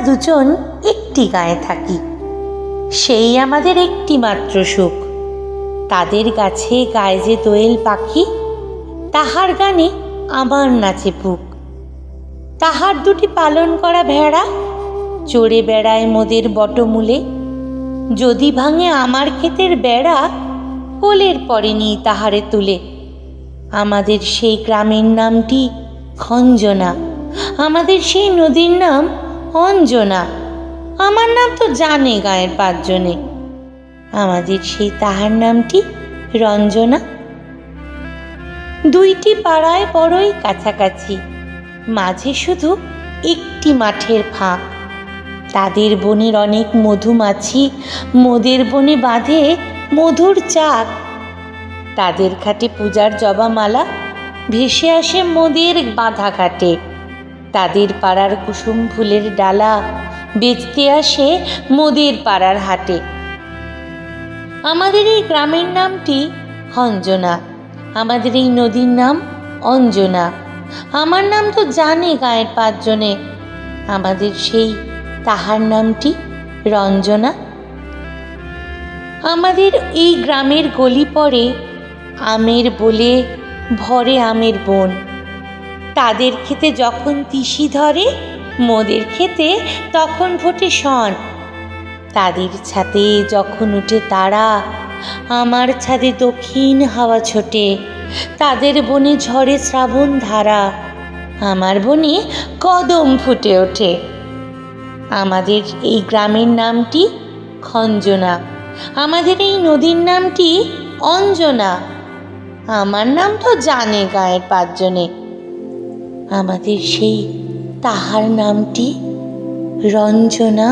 দুজন একটি গায়ে থাকি, সেই আমাদের একটি মাত্র সুখ। তাদের গাছে গায়ে যে দোয়েল পাখি, তাহার গানে আমার নাচে বুক। তাহার দুটি পালন করা ভেড়া চড়ে বেড়ায় মোদের বটমূলে। যদি ভাঙে আমার ক্ষেতের বেড়া, কোলের পরে নিই তাহারে তুলে। আমাদের সেই গ্রামের নামটি খঞ্জনা, আমাদের সেই নদীর নাম অঞ্জনা। আমার নাম তো জানে গায়ের পাঁচজনে, আমাদের সেই তাহার নামটি রঞ্জনা। দুইটি পাড়ায় বড়ই কাছাকাছি, মাঝে শুধু একটি মাঠের ফাঁক। তাদের বনের অনেক মধুমাছি মোদের বনে বাঁধে মধুর চাক। তাদের ঘাটে পূজার জবামালা ভেসে আসে মোদের বাঁধা ঘাটে। তাদের পাড়ার কুসুম ফুলের ডালা বেচতে আসে মোদের পাড়ার হাটে। আমাদের এই গ্রামের নামটি খঞ্জনা, আমাদের এই নদীর নাম অঞ্জনা। আমার নাম তো জানে গায়ের পাঁচজনে, আমাদের সেই তাহার নামটি রঞ্জনা। আমাদের এই গ্রামের গলি পড়ে আমের বলে ভরে আমের বন। তাদের খেতে যখন তিসি ধরে, মোদের খেতে তখন ফোটে শন। তাদের ছাদে যখন উঠে তারা, আমার ছাদে দক্ষিণ হাওয়া ছোটে। তাদের বনে ঝরে শ্রাবণ ধারা, আমার বনে কদম ফুটে ওঠে। আমাদের এই গ্রামের নামটি খঞ্জনা, আমাদের এই নদীর নামটি অঞ্জনা। আমার নাম তো জানে গায়ের পাঁচজনে, আমাদের সেই তাহার নামটি রঞ্জনা।